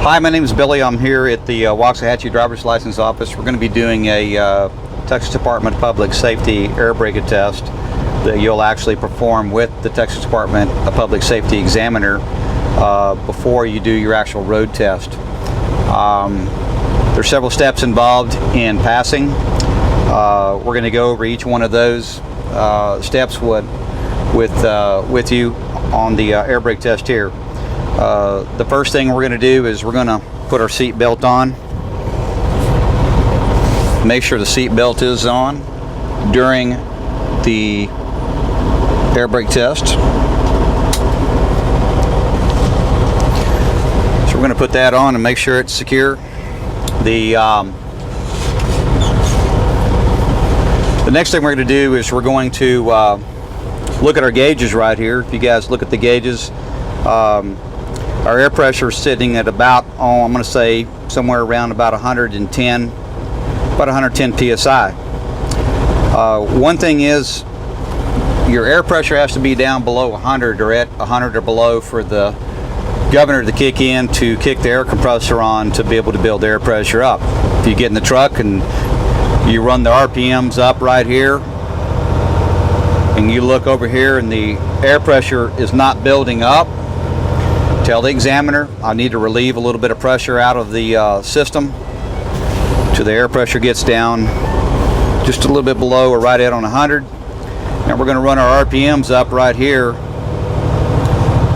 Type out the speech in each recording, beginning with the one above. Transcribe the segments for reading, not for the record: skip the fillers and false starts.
Hi, my name is Billy. I'm here at the Waxahachie Driver's License Office. We're going to be doing a Texas Department of Public Safety air brake test that you'll actually perform with the Texas Department of Public Safety examiner before you do your actual road test. There's several steps involved in passing. We're going to go over each one of those steps with you on the air brake test here. The first thing we're going to do is we're going to put our seat belt on. Make sure the seat belt is on during the air brake test. So we're going to put that on and make sure it's secure. The next thing we're going to do is we're going to look at our gauges right here. If you guys look at the gauges, our air pressure is sitting at about, I'm going to say somewhere around about 110 psi. One thing is, your air pressure has to be down below 100 or at 100 or below for the governor to kick in to kick the air compressor on to be able to build air pressure up. If you get in the truck and you run the RPMs up right here and you look over here and the air pressure is not building up, tell the examiner I need to relieve a little bit of pressure out of the system till the air pressure gets down just a little bit below or right at on 100. Now we're going to run our RPMs up right here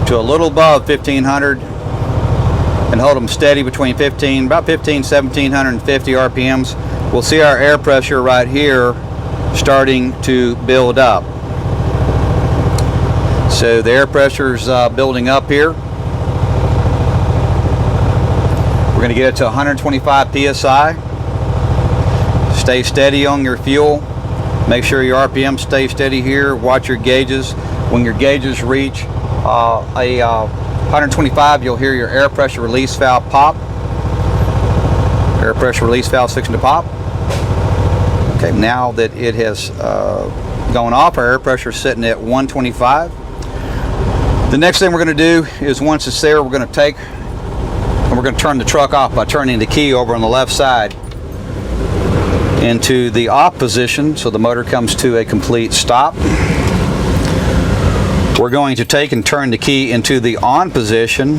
to a little above 1500 and hold them steady between about 1750 RPMs. We'll see our air pressure right here starting to build up. So the air pressure is building up here. We're going to get it to 125 psi. Stay steady on your fuel. Make sure your RPM stay steady here. Watch your gauges. When your gauges reach 125, you'll hear your air pressure release valve pop. Air pressure release valve fixing to pop. Okay, now that it has gone off, our air pressure is sitting at 125. The next thing we're going to do is, once it's there, we're going to take and we're going to turn the truck off by turning the key over on the left side into the off position, so the motor comes to a complete stop. We're going to take and turn the key into the on position.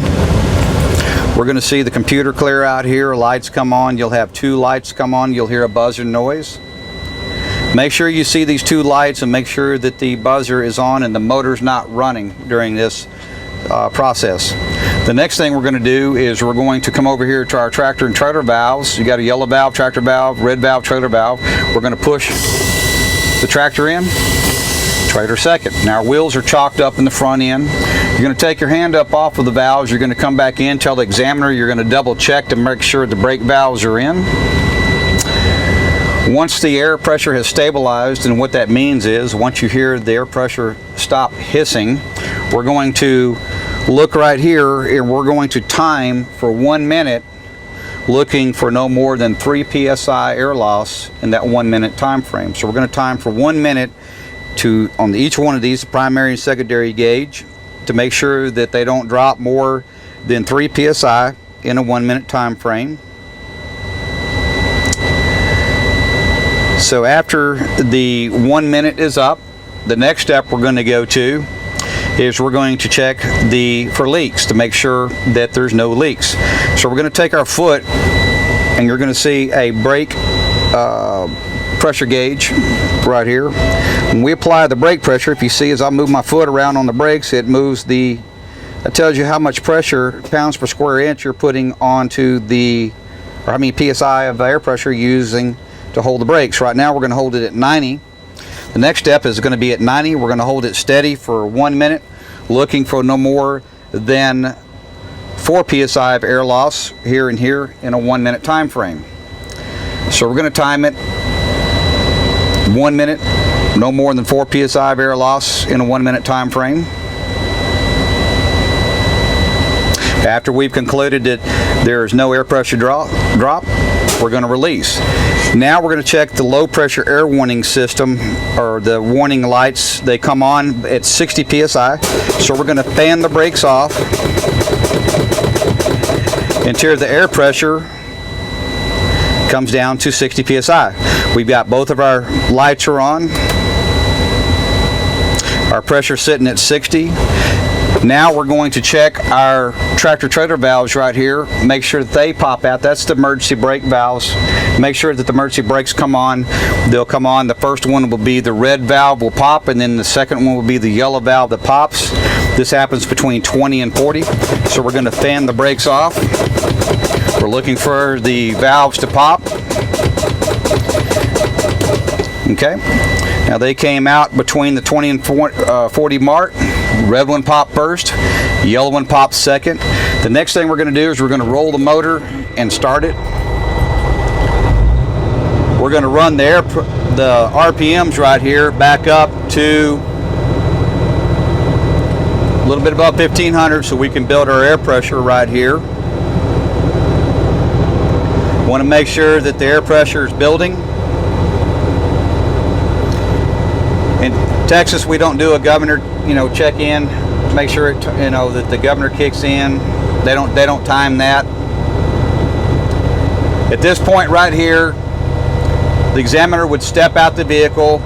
We're going to see the computer clear out here, lights come on. You'll have two lights come on. You'll hear a buzzer noise. Make sure you see these two lights and make sure that the buzzer is on and the motor's not running during this process. The next thing we're going to do is we're going to come over here to our tractor and trailer valves. You got a yellow valve, tractor valve, red valve, trailer valve. We're going to push the tractor in, trailer second. Now our wheels are chalked up in the front end. You're going to take your hand up off of the valves. You're going to come back in, tell the examiner you're going to double check to make sure the brake valves are in. Once the air pressure has stabilized, and what that means is once you hear the air pressure stop hissing, we're going to look right here and we're going to time for 1 minute, looking for no more than 3 psi air loss in that 1 minute time frame. So we're going to time for 1 minute on each one of these, primary and secondary gauge, to make sure that they don't drop more than 3 psi in a 1 minute time frame. So after the 1 minute is up, the next step we're going to go to is we're going to check for leaks to make sure that there's no leaks. So we're going to take our foot and you're going to see a brake pressure gauge right here. When we apply the brake pressure, if you see as I move my foot around on the brakes, it tells you how much pressure, pounds per square inch, you're putting onto or how many psi of air pressure you're using to hold the brakes. Right now we're going to hold it at 90. The next step is going to be at 90. We're going to hold it steady for 1 minute, looking for no more than 4 psi of air loss here and here in a 1 minute time frame. So we're going to time it 1 minute, no more than 4 psi of air loss in a 1 minute time frame. After we've concluded that there's no air pressure drop, we're going to release. Now we're going to check the low pressure air warning system, or the warning lights. They come on at 60 psi. So we're going to fan the brakes off Interior, the air pressure comes down to 60 psi. We've got both of our lights are on. Our pressure sitting at 60. Now we're going to check our tractor trailer valves right here, make sure that they pop out. That's the emergency brake valves. Make sure that the emergency brakes come on. They'll come on. The first one will be the red valve will pop, and then the second one will be the yellow valve that pops. This happens between 20 and 40. So we're going to fan the brakes off. We're looking for the valves to pop. Okay. Now they came out between the 20 and 40 mark. Red one popped first, yellow one popped second. The next thing we're going to do is we're going to roll the motor and start it. We're going to run the RPMs right here back up to a little bit above 1500 so we can build our air pressure right here. Want to make sure that the air pressure is building. In Texas, we don't do a governor, check in, make sure that the governor kicks in. They don't time that. At this point right here, the examiner would step out the vehicle.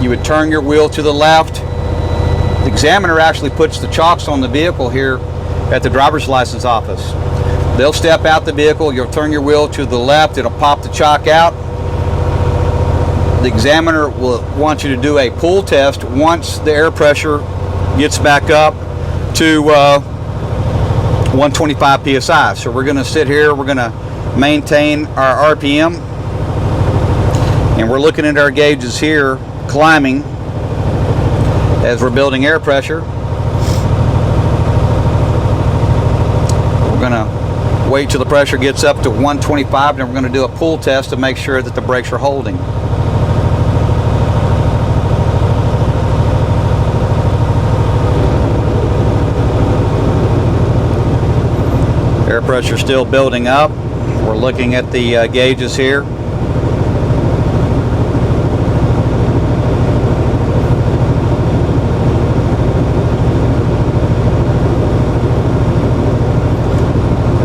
You would turn your wheel to the left. The examiner actually puts the chocks on the vehicle here at the driver's license office. They'll step out the vehicle. You'll turn your wheel to the left. It'll pop the chock out. The examiner will want you to do a pull test once the air pressure gets back up to 125 psi. So we're going to sit here, we're going to maintain our RPM, and we're looking at our gauges here climbing as we're building air pressure. We're going to wait till the pressure gets up to 125, and we're going to do a pull test to make sure that the brakes are holding. Air pressure still building up. We're looking at the gauges here.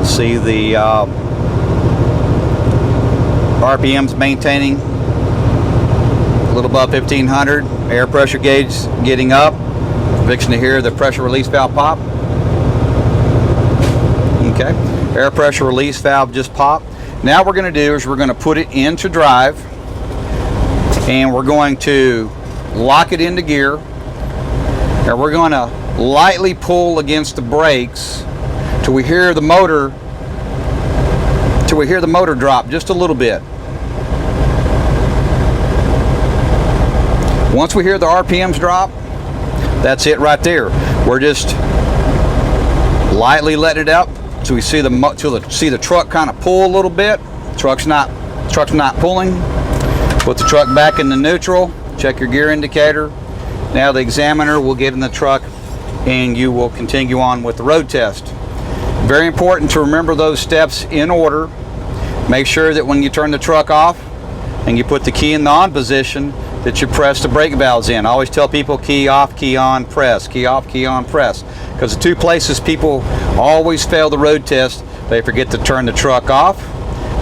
See the RPMs maintaining a little above 1500. Air pressure gauge getting up. Fixing to hear the pressure release valve pop. Okay, air pressure release valve just popped. Now what we're going to do is we're going to put it into drive, and we're going to lock it into gear, and we're going to lightly pull against the brakes till we hear the motor drop just a little bit. Once we hear the RPMs drop, that's it right there. We're just lightly letting it up. So we see the truck kind of pull a little bit. Truck's not pulling. Put the truck back into neutral. Check your gear indicator. Now the examiner will get in the truck, and you will continue on with the road test. Very important to remember those steps in order. Make sure that when you turn the truck off and you put the key in the on position, that you press the brake valves in. I always tell people key off, key on, press, key off, key on, press. Because the two places people always fail the road test, they forget to turn the truck off,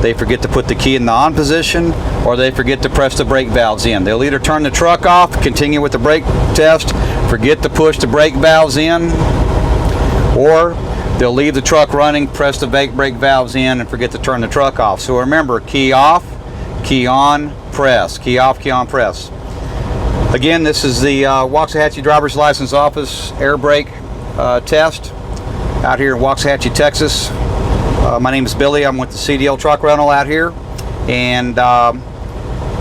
they forget to put the key in the on position, or they forget to press the brake valves in. They'll either turn the truck off, continue with the brake test, forget to push the brake valves in, or they'll leave the truck running, press the brake valves in, and forget to turn the truck off. So remember, key off, key on, press, key off, key on, press. Again, this is the Waxahachie driver's license office air brake test out here in Waxahachie, Texas. My name is Billy. I'm with the CDL truck rental out here, and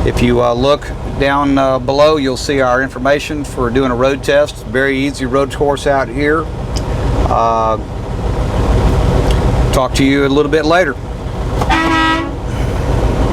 if you look down below, you'll see our information for doing a road test. Very easy road course out here. Talk to you a little bit later.